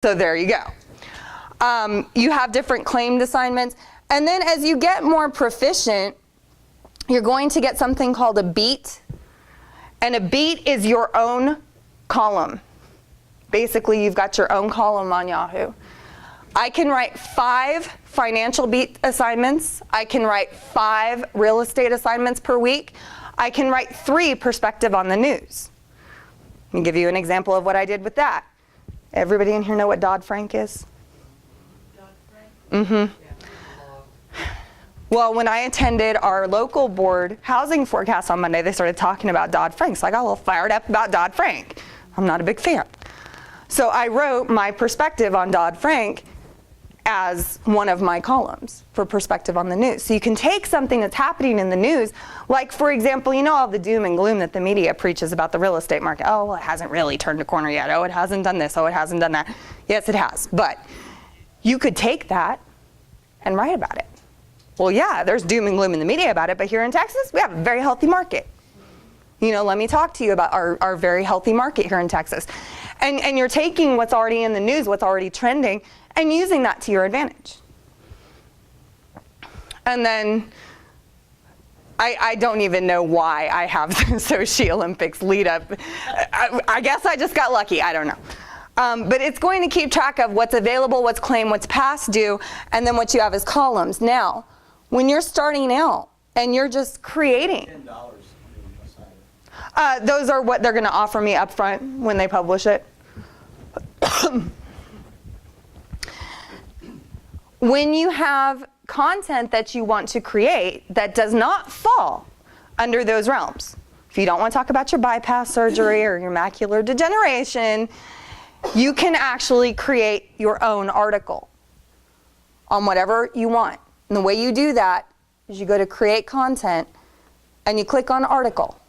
So there you go. You have different claimed assignments. And then as you get more proficient, you're going to get something called a beat. And a beat is your own column. Basically, you've got your own column on Yahoo. I can write 5 financial beat assignments. I can write 5 real estate assignments per week. I can write 3 perspective on the news. Let me give you an example of what I did with that. Everybody in here know what Dodd-Frank is? Dodd-Frank? Mm-hmm. Well, when I attended our local board housing forecast on Monday, they started talking about Dodd-Frank. So I got a little fired up about Dodd-Frank. I'm not a big fan. So I wrote my perspective on Dodd-Frank as one of my columns for perspective on the news. So you can take something that's happening in the news, like for example, you know all the doom and gloom that the media preaches about the real estate market. Oh, well, it hasn't really turned a corner yet. Oh, it hasn't done this. Oh, it hasn't done that. Yes, it has. But you could take that and write about it. Well, yeah, there's doom and gloom in the media about it, but here in Texas, we have a very healthy market. You know, let me talk to you about our very healthy market here in Texas. And you're taking what's already in the news, what's already trending, and using that to your advantage. And then, I don't even know why I have the Sochi Olympics lead up. I guess I just got lucky, I don't know. But it's going to keep track of what's available, what's claimed, what's past due, and then what you have as columns. Now, when you're starting out and you're just creating, those are what they're going to offer me up front when they publish it. When you have content that you want to create that does not fall under those realms, if you don't want to talk about your bypass surgery or your macular degeneration, you can actually create your own article on whatever you want. And the way you do that is you go to create content and you click on article.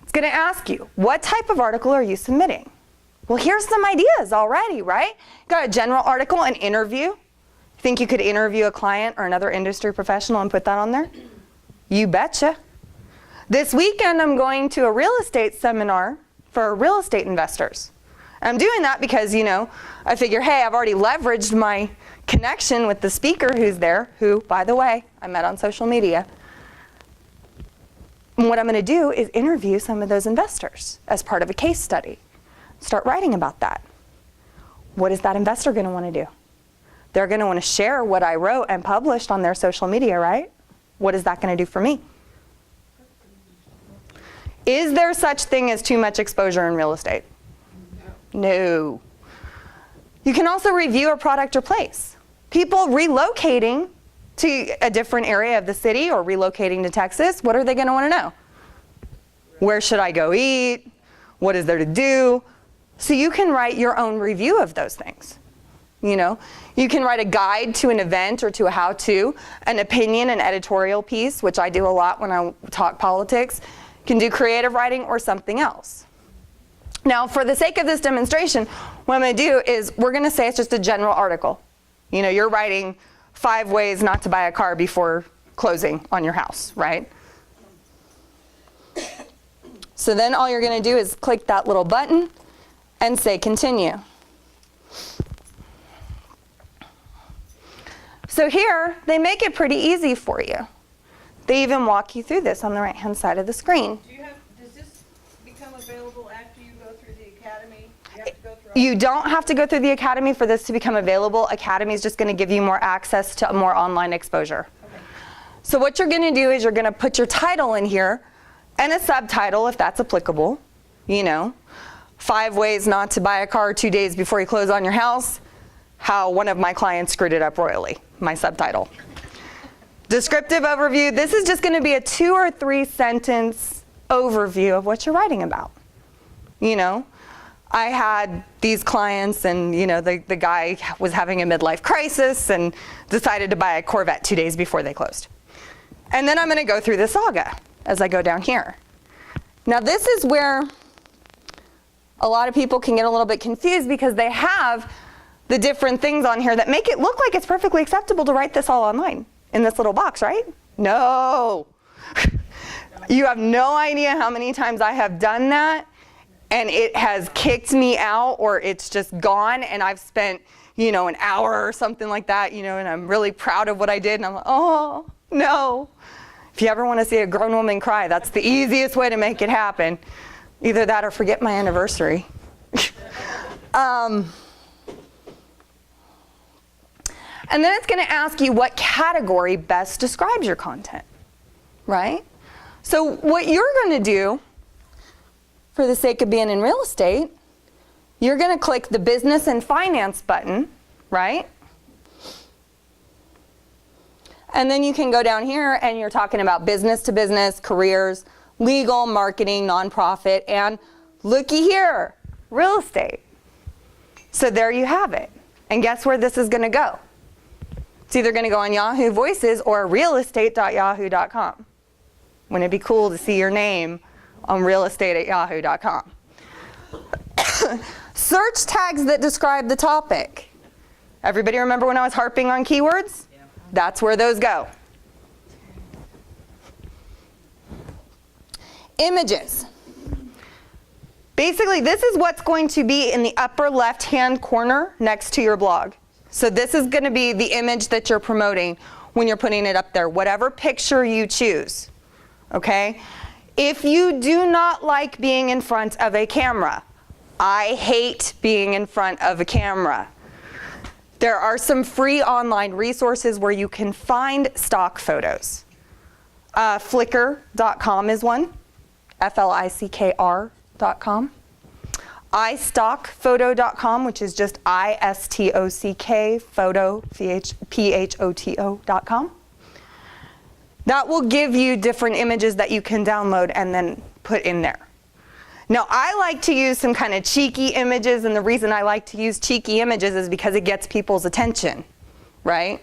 It's going to ask you, what type of article are you submitting? Well, here's some ideas already, right? Got a general article, an interview. Think you could interview a client or another industry professional and put that on there? You betcha. This weekend, I'm going to a real estate seminar for real estate investors. I'm doing that because, you know, I figure, hey, I've already leveraged my connection with the speaker who's there, who, by the way, I met on social media. And what I'm going to do is interview some of those investors as part of a case study. Start writing about that. What is that investor going to want to do? They're going to want to share what I wrote and published on their social media, right? What is that going to do for me? Is there such thing as too much exposure in real estate? No. You can also review a product or place. People relocating to a different area of the city or relocating to Texas, what are they going to want to know? Where should I go eat? What is there to do? So you can write your own review of those things. You know, you can write a guide to an event or to a how-to, an opinion, an editorial piece, which I do a lot when I talk politics. You can do creative writing or something else. Now, for the sake of this demonstration, what I'm going to do is we're going to say it's just a general article. You know, you're writing 5 ways not to buy a car before closing on your house, right? So then all you're going to do is click that little button and say continue. So here, they make it pretty easy for you. They even walk you through this on the right-hand side of the screen. Does this become available after you go through the academy? You have to go through You don't have to go through the academy for this to become available. Academy is just going to give you more access to more online exposure. Okay. So what you're going to do is you're going to put your title in here and a subtitle if that's applicable. You know, 5 ways not to buy a car 2 days before you close on your house. How one of my clients screwed it up royally. My subtitle. Descriptive overview. This is just going to be a 2 or 3 sentence overview of what you're writing about. You know, I had these clients and, you know, the guy was having a midlife crisis and decided to buy a Corvette 2 days before they closed. And then I'm going to go through the saga as I go down here. Now this is where a lot of people can get a little bit confused because they have the different things on here that make it look like it's perfectly acceptable to write this all online in this little box, right? No. You have no idea how many times I have done that and it has kicked me out, or it's just gone, and I've spent, an hour or something like that, and I'm really proud of what I did, and I'm like, oh, no. If you ever want to see a grown woman cry, that's the easiest way to make it happen. Either that or forget my anniversary. And then it's going to ask you what category best describes your content, right? So what you're going to do, for the sake of being in real estate, you're going to click the business and finance button, right? And then you can go down here and you're talking about business to business, careers, legal, marketing, nonprofit, and looky here, real estate. So there you have it. And guess where this is going to go? It's either going to go on Yahoo Voices or realestate.yahoo.com. Wouldn't it be cool to see your name on realestate@yahoo.com? Search tags that describe the topic. Everybody remember when I was harping on keywords? Yeah. That's where those go. Images. Basically, this is what's going to be in the upper left-hand corner next to your blog. So this is going to be the image that you're promoting when you're putting it up there, whatever picture you choose, okay? If you do not like being in front of a camera, I hate being in front of a camera. There are some free online resources where you can find stock photos. Flickr.com is one, FLICKR.com. iStockphoto.com, which is just ISTOCK photo, PHOTO.com. That will give you different images that you can download and then put in there. Now, I like to use some kind of cheeky images, and the reason I like to use cheeky images is because it gets people's attention, right?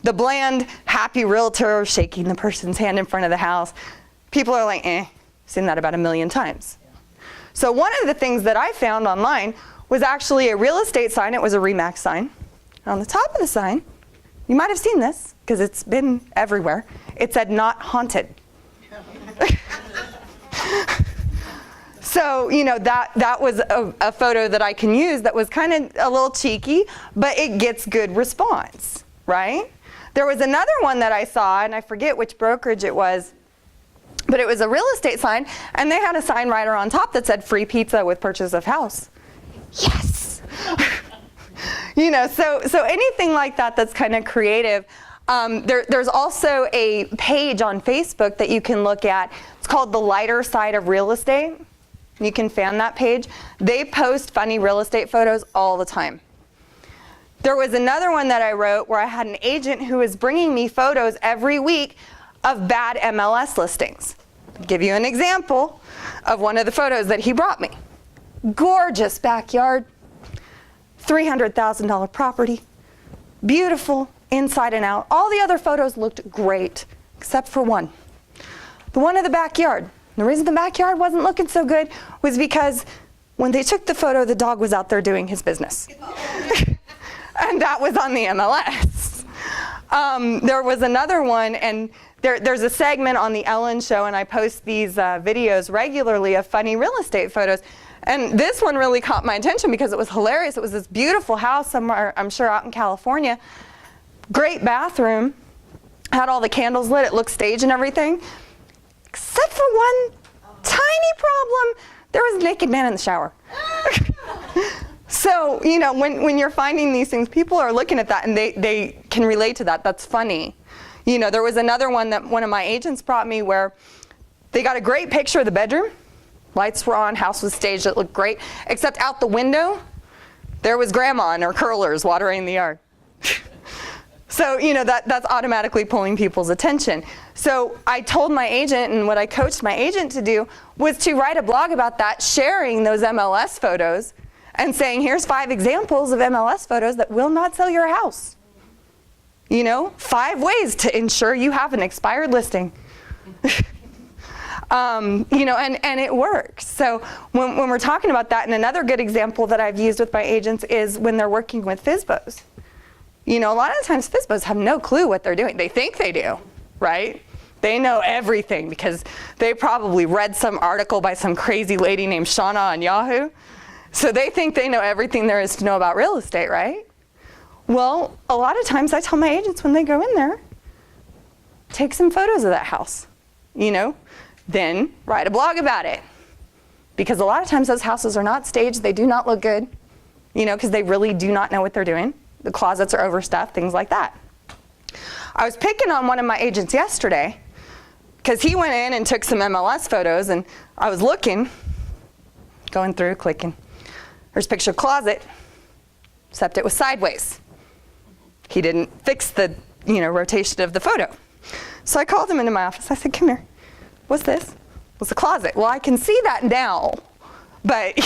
The bland, happy realtor shaking the person's hand in front of the house. People are like, seen that about 1,000,000 times. So one of the things that I found online was actually a real estate sign. It was a RE/MAX sign. On the top of the sign, you might have seen this because it's been everywhere. It said "not haunted." So, that was a photo that I can use that was kind of a little cheeky, but it gets good response, right? There was another one that I saw, and I forget which brokerage it was, but it was a real estate sign, and they had a sign right on top that said "free pizza with purchase of house." Yes! So anything like that that's kind of creative. There's also a page on Facebook that you can look at. It's called The Lighter Side of Real Estate. You can fan that page. They post funny real estate photos all the time. There was another one that I wrote where I had an agent who was bringing me photos every week of bad MLS listings. I'll give you an example of one of the photos that he brought me. Gorgeous backyard, $300,000 property, beautiful inside and out. All the other photos looked great, except for one. The one of the backyard. The reason the backyard wasn't looking so good was because when they took the photo, the dog was out there doing his business. And that was on the MLS. There was another one, and there's a segment on the Ellen Show, and I post these videos regularly of funny real estate photos. And this one really caught my attention because it was hilarious. It was this beautiful house somewhere, I'm sure out in California. Great bathroom. Had all the candles lit. It looked staged and everything. Except for one tiny problem. There was a naked man in the shower. So, when you're finding these things, people are looking at that and they can relate to that. That's funny. There was another one that one of my agents brought me where they got a great picture of the bedroom. Lights were on, house was staged, it looked great. Except out the window, there was grandma and her curlers watering the yard. So, that's automatically pulling people's attention. So I told my agent, and what I coached my agent to do was to write a blog about that, sharing those MLS photos and saying, here's 5 examples of MLS photos that will not sell your house. 5 ways to ensure you have an expired listing. And it works. So when we're talking about that, and another good example that I've used with my agents is when they're working with FSBOs. A lot of the times FSBOs have no clue what they're doing. They think they do, right? They know everything because they probably read some article by some crazy lady named Shauna on Yahoo. So they think they know everything there is to know about real estate, right? Well, a lot of times I tell my agents when they go in there, take some photos of that house, then write a blog about it. Because a lot of times those houses are not staged, they do not look good, because they really do not know what they're doing. The closets are overstuffed, things like that. I was picking on one of my agents yesterday because he went in and took some MLS photos, and I was looking, going through, clicking. There's a picture of closet, except it was sideways. He didn't fix the, rotation of the photo. So I called him into my office. I said, come here. What's this? What's a closet? Well, I can see that now, but,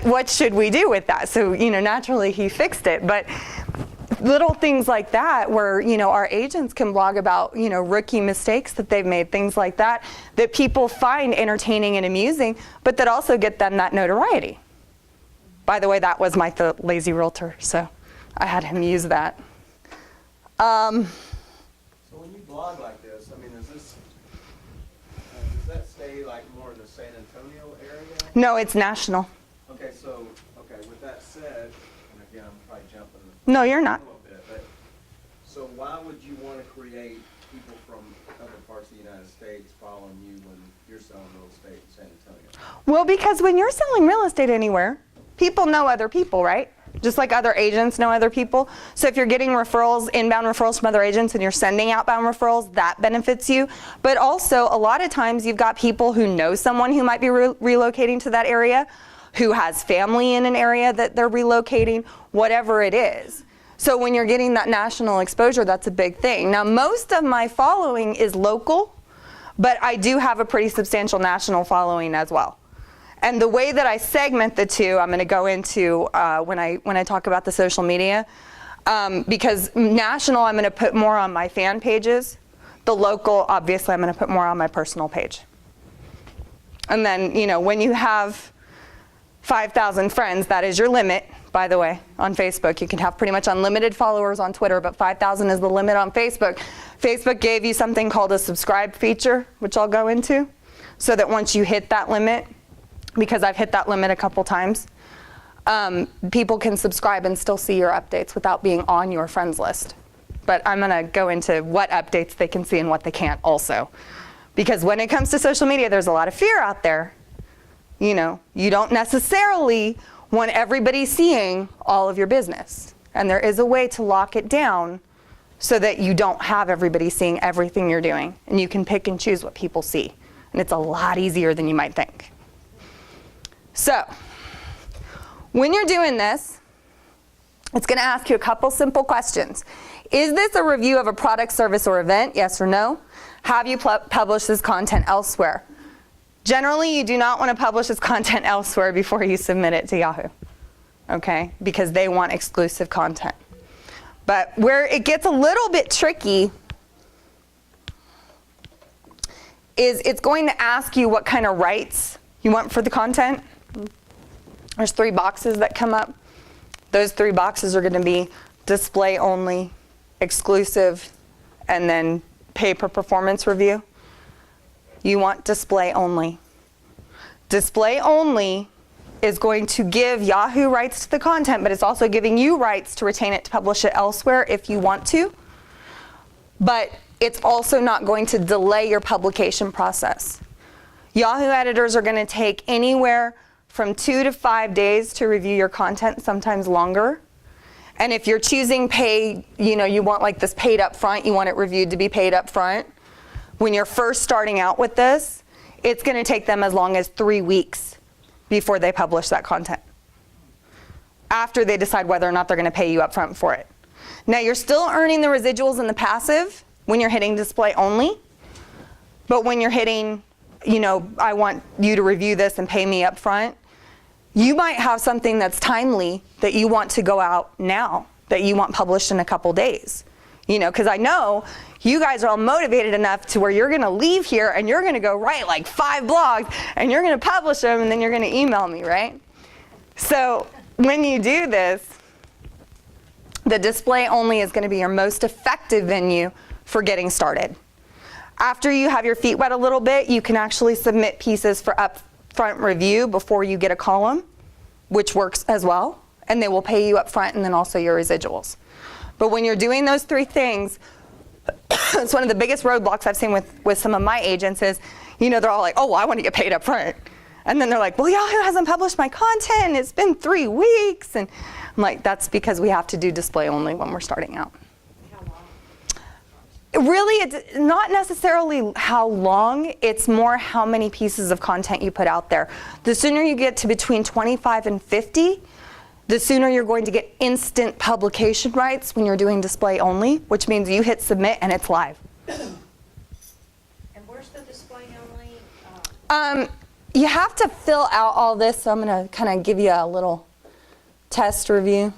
what should we do with that? So, naturally he fixed it. But little things like that where, our agents can blog about, rookie mistakes that they've made, things like that people find entertaining and amusing, but that also get them that notoriety. By the way, that was my lazy realtor, so I had him use that. So when you blog like this, does that stay like more in the San Antonio area? No, it's national. Okay, with that said, and again, I'm probably jumping No, you're not. a little bit, but so why would you want to create people from other parts of the United States following you when you're selling real estate in San Antonio? Well, because when you're selling real estate anywhere, people know other people, right? Just like other agents know other people. So if you're getting referrals, inbound referrals from other agents, and you're sending outbound referrals, that benefits you. But also, a lot of times you've got people who know someone who might be relocating to that area, who has family in an area that they're relocating, whatever it is. So when you're getting that national exposure, that's a big thing. Now, most of my following is local, but I do have a pretty substantial national following as well. And the way that I segment the two, I'm going to go into when I talk about the social media, because national, I'm going to put more on my fan pages. The local, obviously, I'm going to put more on my personal page. And then, when you have 5,000 friends, that is your limit, by the way, on Facebook. You can have pretty much unlimited followers on Twitter, but 5,000 is the limit on Facebook. Facebook gave you something called a subscribe feature, which I'll go into, so that once you hit that limit, because I've hit that limit a couple times, people can subscribe and still see your updates without being on your friends list. But I'm going to go into what updates they can see and what they can't also. Because when it comes to social media, there's a lot of fear out there. You don't necessarily want everybody seeing all of your business. And there is a way to lock it down so that you don't have everybody seeing everything you're doing. And you can pick and choose what people see. And it's a lot easier than you might think. So, when you're doing this, it's going to ask you a couple simple questions. Is this a review of a product, service, or event? Yes or no? Have you published this content elsewhere? Generally, you do not want to publish this content elsewhere before you submit it to Yahoo, okay? Because they want exclusive content. But where it gets a little bit tricky is it's going to ask you what kind of rights you want for the content. There's 3 boxes that come up. Those 3 boxes are going to be display only, exclusive, and then pay per performance review. You want display only. Display only is going to give Yahoo rights to the content, but it's also giving you rights to retain it to publish it elsewhere if you want to. But it's also not going to delay your publication process. Yahoo editors are going to take anywhere from 2 to 5 days to review your content, sometimes longer. And if you're choosing pay, you want like this paid up front, you want it reviewed to be paid up front. When you're first starting out with this, it's going to take them as long as 3 weeks before they publish that content, after they decide whether or not they're going to pay you up front for it. Now, you're still earning the residuals in the passive when you're hitting display only, but when you're hitting, I want you to review this and pay me up front, you might have something that's timely that you want to go out now, that you want published in a couple days. Because I know you guys are all motivated enough to where you're going to leave here and you're going to go write like 5 blogs and you're going to publish them and then you're going to email me, right? So when you do this, the display only is going to be your most effective venue for getting started. After you have your feet wet a little bit, you can actually submit pieces for upfront review before you get a column, which works as well. And they will pay you up front and then also your residuals. But when you're doing those three things, it's one of the biggest roadblocks I've seen with some of my agents is, they're all like, oh, well, I want to get paid up front. And then they're like, well, Yahoo hasn't published my content. It's been 3 weeks. And I'm like, that's because we have to do display only when we're starting out. Really, it's not necessarily how long, it's more how many pieces of content you put out there. The sooner you get to between 25 and 50, the sooner you're going to get instant publication rights when you're doing display only, which means you hit submit and it's live. And where's the display only? You have to fill out all this, so I'm going to kind of give you a little test review.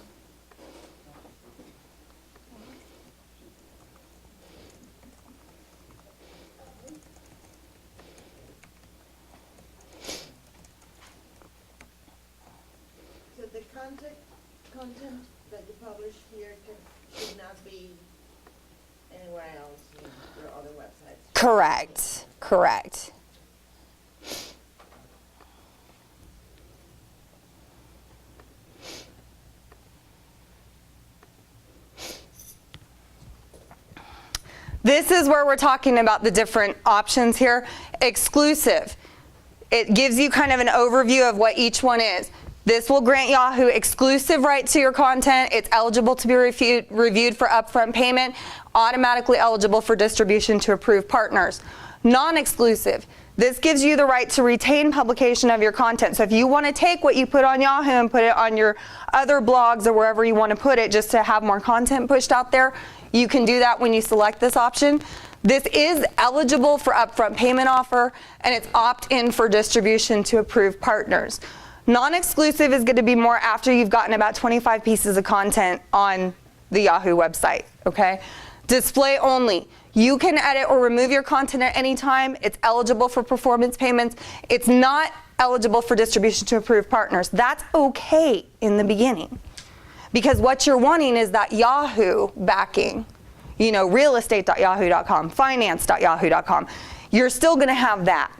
Content that you publish here should not be anywhere else in your other websites. Correct. This is where we're talking about the different options here. Exclusive. It gives you kind of an overview of what each one is. This will grant Yahoo exclusive right to your content. It's eligible to be reviewed for upfront payment, automatically eligible for distribution to approved partners. Non-exclusive. This gives you the right to retain publication of your content. So if you want to take what you put on Yahoo and put it on your other blogs or wherever you want to put it just to have more content pushed out there, you can do that when you select this option. This is eligible for upfront payment offer, and it's opt-in for distribution to approved partners. Non-exclusive is going to be more after you've gotten about 25 pieces of content on the Yahoo website, okay? Display only. You can edit or remove your content at any time. It's eligible for performance payments. It's not eligible for distribution to approved partners. That's okay in the beginning, because what you're wanting is that Yahoo backing, realestate.yahoo.com, finance.yahoo.com. You're still going to have that.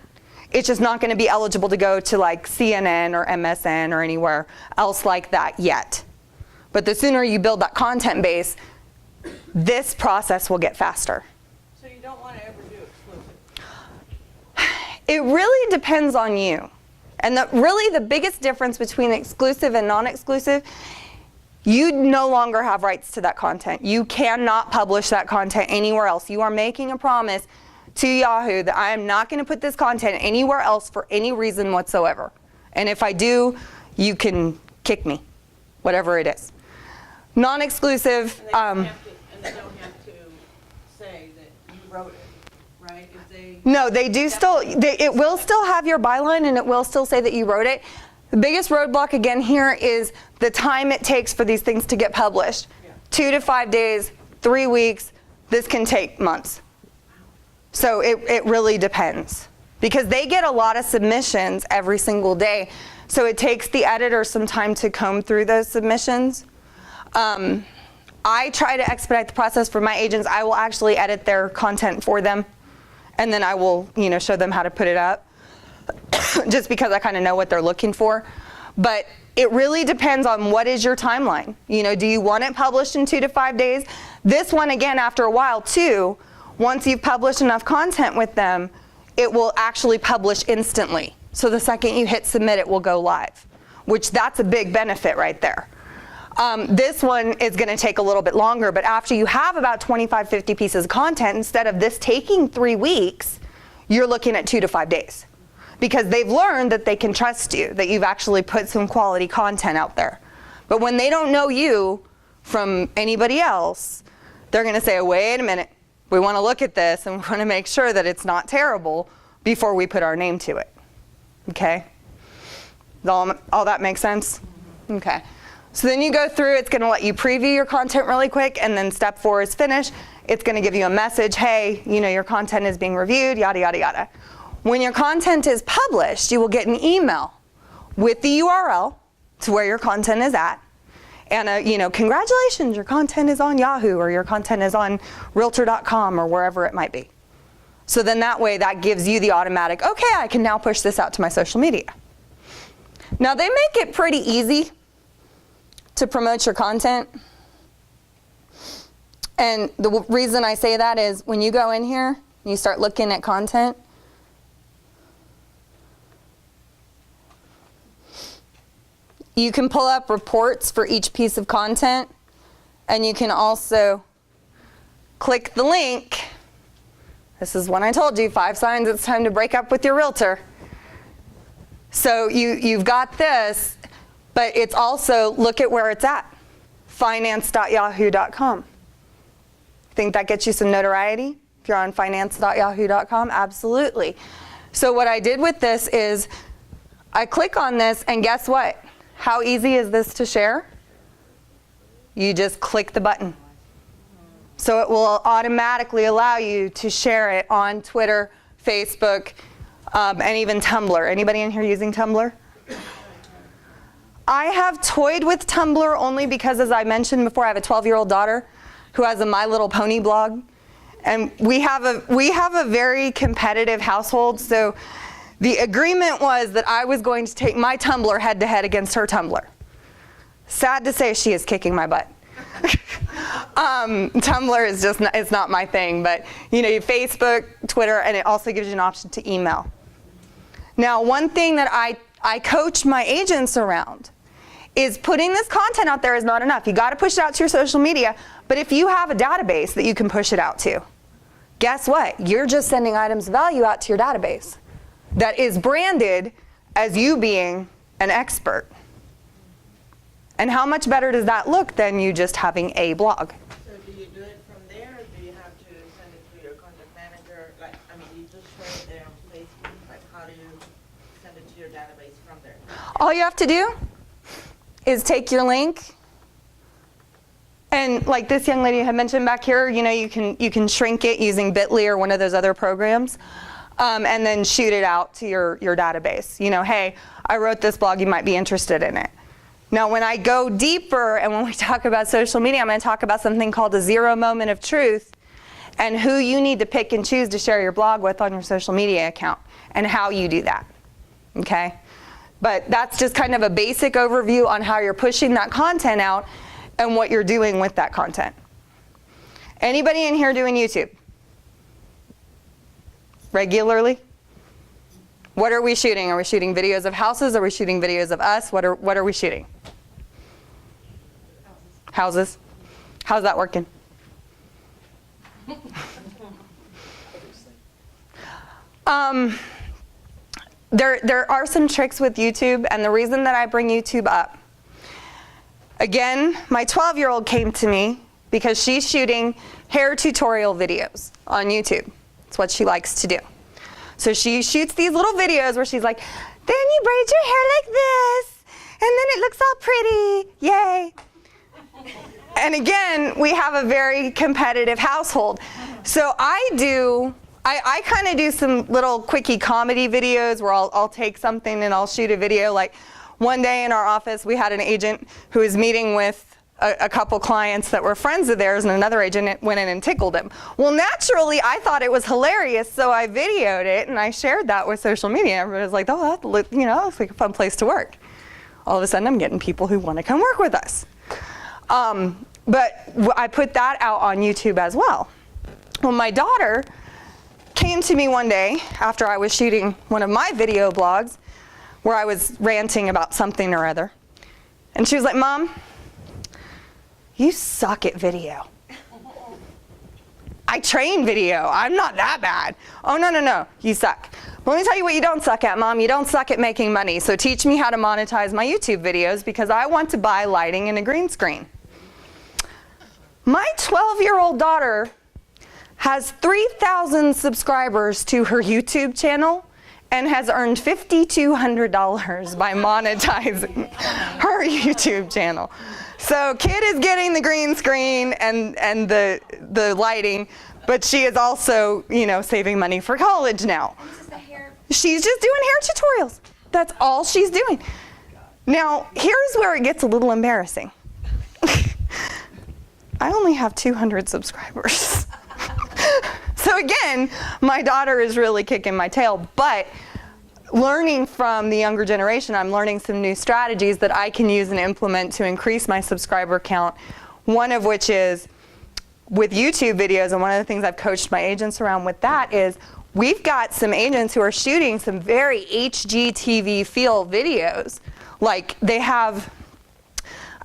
It's just not going to be eligible to go to like CNN or MSN or anywhere else like that yet. But the sooner you build that content base, this process will get faster. So you don't want to ever do exclusive? It really depends on you. And really the biggest difference between exclusive and non-exclusive, you no longer have rights to that content. You cannot publish that content anywhere else. You are making a promise to Yahoo that I am not going to put this content anywhere else for any reason whatsoever. And if I do, you can kick me, whatever it is. Non-exclusive. And they don't have to say that you wrote it, right? If they No, they do still. It will still have your byline, and it will still say that you wrote it. The biggest roadblock again here is the time it takes for these things to get published. Yeah. 2 to 5 days, 3 weeks. This can take months. So it really depends, because they get a lot of submissions every single day. So it takes the editor some time to comb through those submissions. I try to expedite the process for my agents. I will actually edit their content for them, and then I will, show them how to put it up, just because I kind of know what they're looking for. But it really depends on what is your timeline. Do you want it published in 2 to 5 days? This one, again, after a while too, once you've published enough content with them, it will actually publish instantly. So the second you hit submit, it will go live, which that's a big benefit right there. This one is going to take a little bit longer, but after you have about 25, 50 pieces of content, instead of this taking 3 weeks, you're looking at 2 to 5 days, because they've learned that they can trust you, that you've actually put some quality content out there. But when they don't know you from anybody else, they're going to say, wait a minute. We want to look at this, and we want to make sure that it's not terrible before we put our name to it. Okay? Does all that make sense? Okay. So then you go through, it's going to let you preview your content really quick, and then step 4 is finish. It's going to give you a message, hey, your content is being reviewed, yada, yada, yada. When your content is published, you will get an email with the URL to where your content is at. And, congratulations, your content is on Yahoo, or your content is on Realtor.com, or wherever it might be. So then that way, that gives you the automatic, okay, I can now push this out to my social media. Now they make it pretty easy to promote your content. And the reason I say that is when you go in here, and you start looking at content, you can pull up reports for each piece of content, and you can also click the link. This is when I told you, 5 signs it's time to break up with your realtor. So you've got this, but it's also, look at where it's at, finance.yahoo.com. Think that gets you some notoriety? If you're on finance.yahoo.com, absolutely. So what I did with this is I click on this, and guess what? How easy is this to share? You just click the button. So it will automatically allow you to share it on Twitter, Facebook, and even Tumblr. Anybody in here using Tumblr? I have toyed with Tumblr only because, as I mentioned before, I have a 12-year-old daughter who has a My Little Pony blog. And we have a very competitive household, so the agreement was that I was going to take my Tumblr head-to-head against her Tumblr. Sad to say, she is kicking my butt. Tumblr is just it's not my thing, but you know, Facebook, Twitter, and it also gives you an option to email. Now, one thing that I coach my agents around is putting this content out there is not enough. You got to push it out to your social media, but if you have a database that you can push it out to, guess what? You're just sending items of value out to your database that is branded as you being an expert. And how much better does that look than you just having a blog? So do you do it from there, or do you have to send it to your content manager? Like, I mean, you just share it there on Facebook. Like, how do you send it to your database from there? All you have to do is take your link, and like this young lady had mentioned back here, you know, you can shrink it using Bitly or one of those other programs, and then shoot it out to your database. You know, hey, I wrote this blog, you might be interested in it. Now, when I go deeper and when we talk about social media, I'm going to talk about something called a 0 moment of truth and who you need to pick and choose to share your blog with on your social media account and how you do that, okay? But that's just kind of a basic overview on how you're pushing that content out and what you're doing with that content. Anybody in here doing YouTube? Regularly? What are we shooting? Are we shooting videos of houses? Are we shooting videos of us? What are we shooting? Houses. How's that working? There are some tricks with YouTube, and the reason that I bring YouTube up, again, my 12-year-old came to me because she's shooting hair tutorial videos on YouTube. It's what she likes to do. So she shoots these little videos where she's like, then you braid your hair like this, and then it looks all pretty, yay. And again, we have a very competitive household. So I kind of do some little quickie comedy videos where I'll take something and I'll shoot a video. Like one day in our office, we had an agent who was meeting with a couple clients that were friends of theirs, and another agent went in and tickled him. Well, naturally, I thought it was hilarious, so I videoed it and I shared that with social media. Everybody was like, oh, that looks like a fun place to work. All of a sudden, I'm getting people who want to come work with us. But I put that out on YouTube as well. Well, my daughter came to me one day after I was shooting one of my video blogs where I was ranting about something or other. And she was like, Mom, you suck at video. I train video. I'm not that bad. Oh, no, you suck. Well, let me tell you what you don't suck at, Mom. You don't suck at making money. So teach me how to monetize my YouTube videos because I want to buy lighting and a green screen. My 12-year-old daughter has 3,000 subscribers to her YouTube channel and has earned $5,200 by monetizing her YouTube channel. So kid is getting the green screen and the lighting, but she is also, saving money for college now. She's just doing hair tutorials. That's all she's doing. Now, here's where it gets a little embarrassing. I only have 200 subscribers. So So again, my daughter is really kicking my tail, but learning from the younger generation, I'm learning some new strategies that I can use and implement to increase my subscriber count. One of which is with YouTube videos, and one of the things I've coached my agents around with that is we've got some agents who are shooting some very HGTV feel videos. Like they have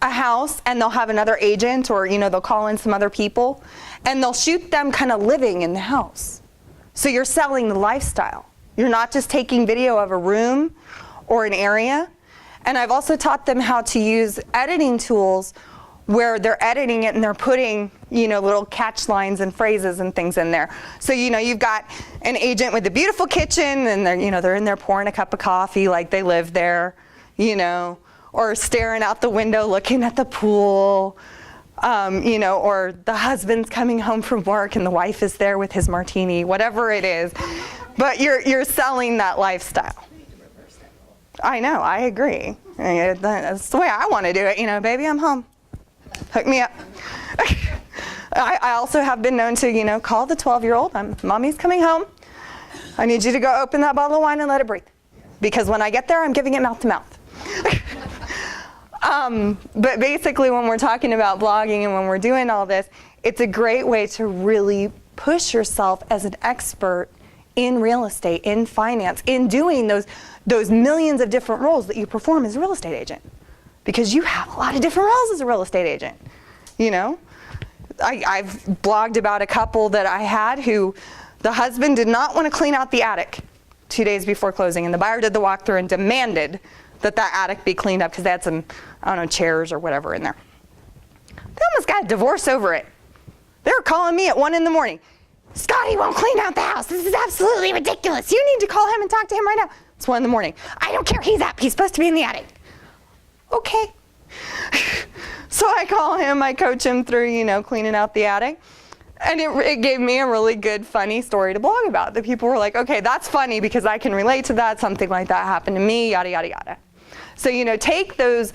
a house and they'll have another agent, or they'll call in some other people and they'll shoot them kind of living in the house. So you're selling the lifestyle. You're not just taking video of a room or an area. And I've also taught them how to use editing tools where they're editing it and they're putting, little catch lines and phrases and things in there. So, you've got an agent with a beautiful kitchen and they're in there pouring a cup of coffee like they live there, or staring out the window looking at the pool, or the husband's coming home from work and the wife is there with his martini, whatever it is. But you're selling that lifestyle. I know, I agree. That's the way I want to do it. Baby, I'm home. Hook me up. I also have been known to, call the 12-year-old. Mommy's coming home. I need you to go open that bottle of wine and let it breathe. Because when I get there, I'm giving it mouth to mouth. But basically, when we're talking about blogging and when we're doing all this, it's a great way to really push yourself as an expert in real estate, in finance, in doing those millions of different roles that you perform as a real estate agent. Because you have a lot of different roles as a real estate agent. I've blogged about a couple that I had who the husband did not want to clean out the attic 2 days before closing, and the buyer did the walkthrough and demanded that attic be cleaned up because they had some, chairs or whatever in there. They almost got a divorce over it. They were calling me at 1 a.m. Scotty won't clean out the house. This is absolutely ridiculous. You need to call him and talk to him right now. It's 1 a.m. I don't care. He's up. He's supposed to be in the attic. Okay. So I call him, I coach him through, cleaning out the attic. And it gave me a really good, funny story to blog about. The people were like, okay, that's funny because I can relate to that. Something like that happened to me, yada, yada, yada. So, take those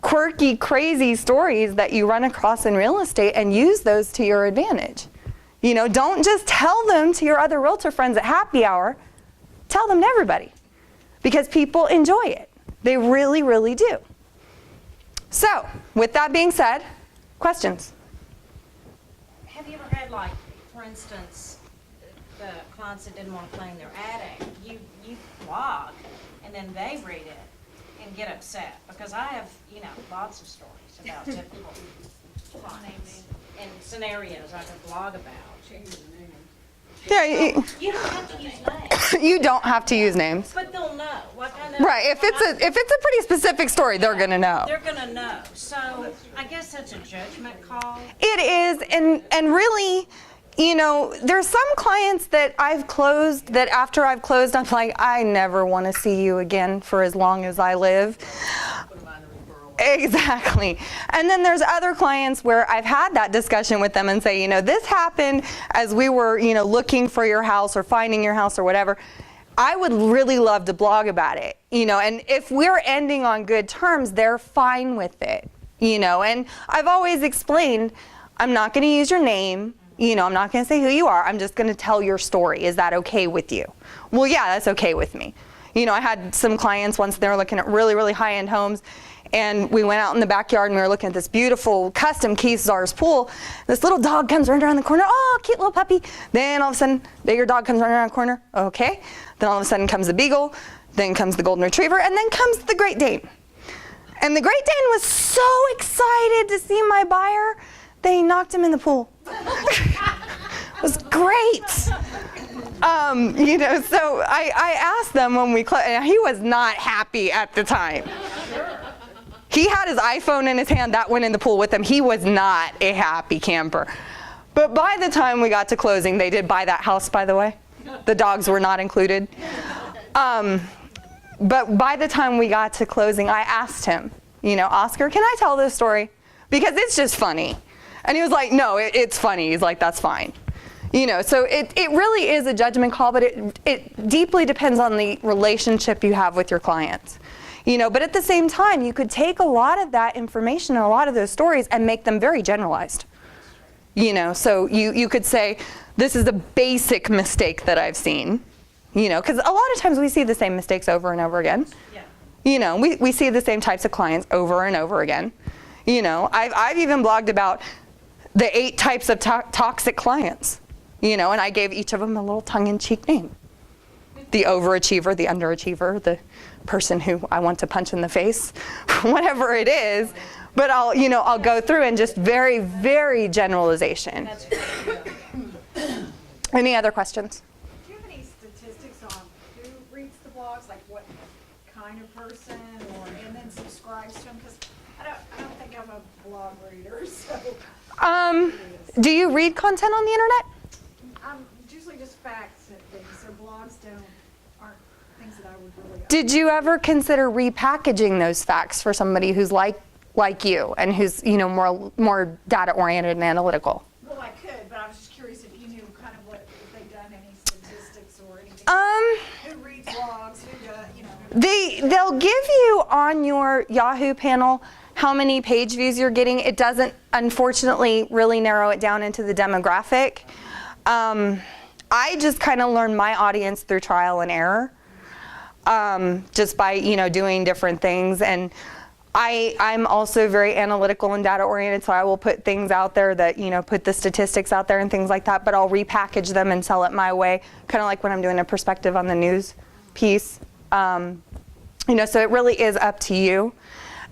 quirky, crazy stories that you run across in real estate and use those to your advantage. Don't just tell them to your other realtor friends at happy hour. Tell them to everybody. Because people enjoy it. They really, really do. So, with that being said, questions? Have you ever had, for instance, the clients that didn't want to clean their attic, you blog, and then they read it and get upset? Because I have, lots of stories about typical clients and scenarios I could blog about. Yeah, You don't have to use names. you don't have to use names. But they'll know. Right, if it's a pretty specific story, they're going to know. They're going to know. So I guess that's a judgment call. It is, and really, there's some clients that I've closed that after I've closed, I'm like, I never want to see you again for as long as I live. Exactly. And then there's other clients where I've had that discussion with them and say, this happened as we were, looking for your house or finding your house or whatever. I would really love to blog about it, and if we're ending on good terms, they're fine with it, and I've always explained, I'm not going to use your name, I'm not going to say who you are, I'm just going to tell your story. Is that okay with you? Well, yeah, that's okay with me. I had some clients once, they were looking at really, really high-end homes, and we went out in the backyard and we were looking at this beautiful custom Keith Czar's pool. This little dog comes running around the corner. Oh, cute little puppy. Then all of a sudden, bigger dog comes running around the corner. Okay. Then all of a sudden comes the beagle. Then comes the golden retriever. And then comes the Great Dane. And the Great Dane was so excited to see my buyer that he knocked him in the pool. It was great. So I asked them when we closed, and he was not happy at the time. He had his iPhone in his hand, that went in the pool with him. He was not a happy camper. But by the time we got to closing, they did buy that house, by the way. The dogs were not included. But by the time we got to closing, I asked him, Oscar, can I tell this story? Because it's just funny. And he was like, no, it's funny. He's like, that's fine. So it really is a judgment call, but it deeply depends on the relationship you have with your clients. But at the same time, you could take a lot of that information and a lot of those stories and make them very generalized. You know, so you could say, this is a basic mistake that I've seen. You know, because a lot of times we see the same mistakes over and over again. Yeah. You know, we see the same types of clients over and over again. You know, I've even blogged about the 8 types of toxic clients. You know, and I gave each of them a little tongue-in-cheek name. The overachiever, the underachiever, the person who I want to punch in the face, whatever it is. But I'll go through and just very, very generalization. That's great. Any other questions? Do you have any statistics on who reads the blogs, like what kind of person, and then subscribes to them? Because I don't think I'm a blog reader, so. Do you read content on the internet? It's usually just facts and things, so blogs aren't things that I would really. Did you ever consider repackaging those facts for somebody who's like you and who's more data oriented and analytical? Well, I could, but I was just curious if you knew kind of if they've done any statistics or anything. Who reads blogs? Who does? They'll give you on your Yahoo panel how many page views you're getting. It doesn't, unfortunately, really narrow it down into the demographic. I just kind of learned my audience through trial and error, just by doing different things. And I'm also very analytical and data oriented, so I will put things out there that put the statistics out there and things like that. But I'll repackage them and sell it my way, kind of like when I'm doing a perspective on the news piece. So it really is up to you.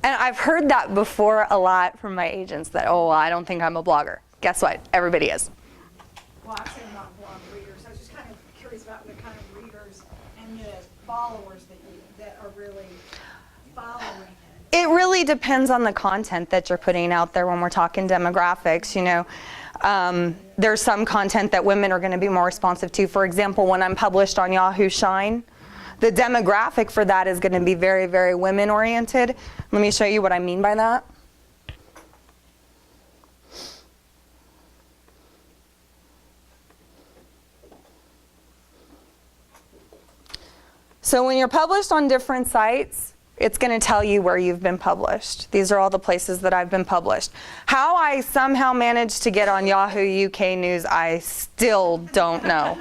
And I've heard that before a lot from my agents that, oh, I don't think I'm a blogger. Guess what? Everybody is. Well, I'm saying not blog readers. I was just kind of curious about the kind of readers and the followers that are really following it. It really depends on the content that you're putting out there when we're talking demographics. There's some content that women are going to be more responsive to. For example, when I'm published on Yahoo Shine, the demographic for that is going to be very, very women oriented. Let me show you what I mean by that. So when you're published on different sites, it's going to tell you where you've been published. These are all the places that I've been published. How I somehow managed to get on Yahoo UK News, I still don't know.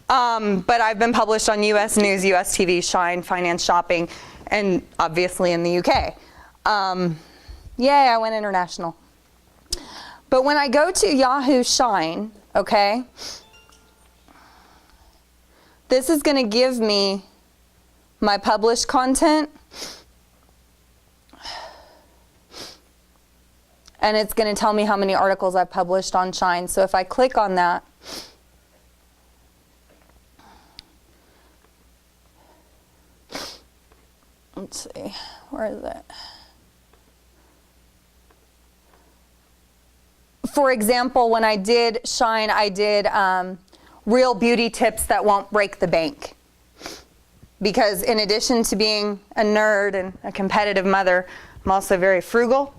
But I've been published on US News, US TV, Shine, Finance Shopping, and obviously in the UK. Yay, I went international. But when I go to Yahoo Shine, okay, this is going to give me my published content, and it's going to tell me how many articles I've published on Shine. So if I click on that, let's see, where is it? For example, when I did Shine, I did real beauty tips that won't break the bank. Because in addition to being a nerd and a competitive mother, I'm also very frugal.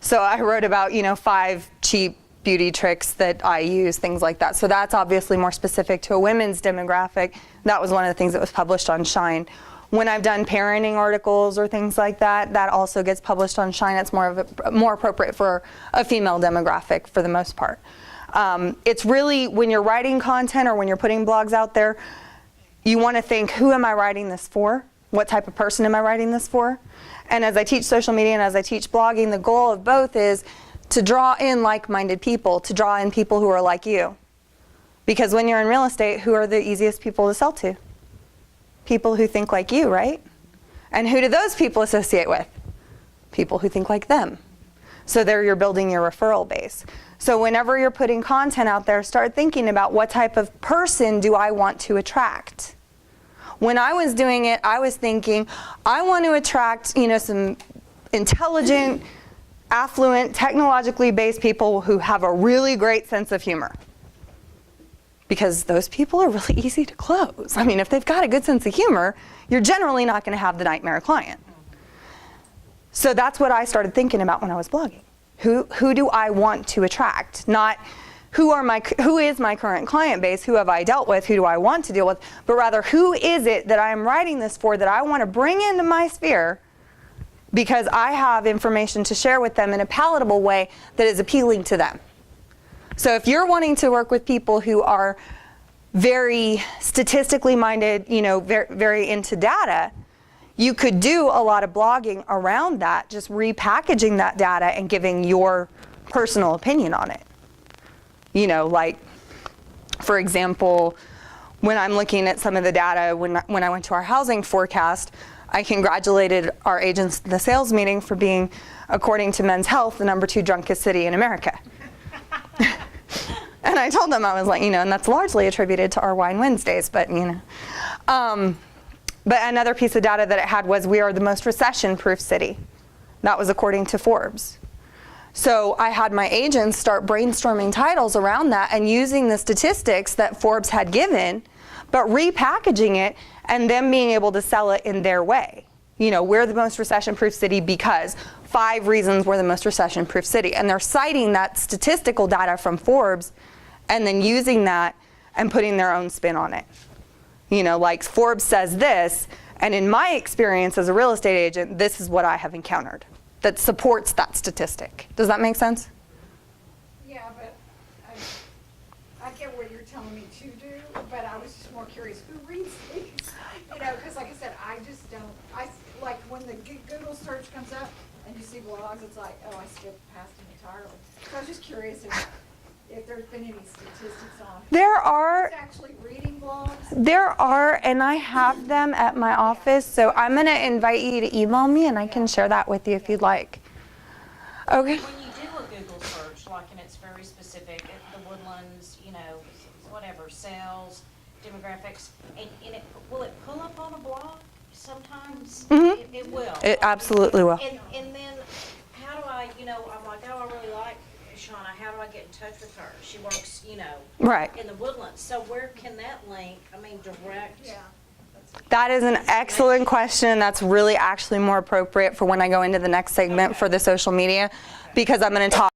So I wrote about, 5 cheap beauty tricks that I use, things like that. So that's obviously more specific to a women's demographic. That was one of the things that was published on Shine. When I've done parenting articles or things like that, that also gets published on Shine. It's more appropriate for a female demographic for the most part. It's really, when you're writing content or when you're putting blogs out there, you want to think, who am I writing this for? What type of person am I writing this for? And as I teach social media and as I teach blogging, the goal of both is to draw in like-minded people, to draw in people who are like you. Because when you're in real estate, who are the easiest people to sell to? People who think like you, right? And who do those people associate with? People who think like them. So there you're building your referral base. So whenever you're putting content out there, start thinking about what type of person do I want to attract? When I was doing it, I was thinking, I want to attract, some intelligent, affluent, technologically based people who have a really great sense of humor. Because those people are really easy to close. I mean, if they've got a good sense of humor, you're generally not going to have the nightmare client. So that's what I started thinking about when I was blogging. Who do I want to attract? Not who is my current client base, who have I dealt with, who do I want to deal with, but rather who is it that I am writing this for that I want to bring into my sphere because I have information to share with them in a palatable way that is appealing to them. So if you're wanting to work with people who are very statistically minded, very, very into data, you could do a lot of blogging around that, just repackaging that data and giving your personal opinion on it. Like, for example, when I'm looking at some of the data, when I went to our housing forecast, I congratulated our agents at the sales meeting for being, according to Men's Health, the #2 drunkest city in America. And I told them, I was like, and that's largely attributed to our Wine Wednesdays, but But another piece of data that it had was we are the most recession-proof city. That was according to Forbes. So I had my agents start brainstorming titles around that and using the statistics that Forbes had given, but repackaging it and them being able to sell it in their way. We're the most recession-proof city because 5 reasons we're the most recession-proof city. And they're citing that statistical data from Forbes and then using that and putting their own spin on it. Like Forbes says this, and in my experience as a real estate agent, this is what I have encountered that supports that statistic. Does that make sense? Yeah, but I get what you're telling me to do, but I was just more curious, who reads these? Because like I said, I just don't, like when the Google search comes up and you see blogs, it's like, oh, I skipped past them entirely. So I was just curious if there's been any statistics on There are. who's actually reading blogs. There are, and I have them at my office, so I'm going to invite you to email me, and I can share that with you if you'd like. Okay. When you do a Google search, like, and it's very specific, the Woodlands, whatever, sales, demographics, and will it pull up on a blog sometimes? Mm-hmm. It will. It absolutely will. And then, how do I, I'm like, oh, I really like Shauna, how do I get in touch with her? She works, Right. in the Woodlands. So where can that link, direct? Yeah. That is an excellent question. That's really actually more appropriate for when I go into the next segment for the social media, because I'm going to talk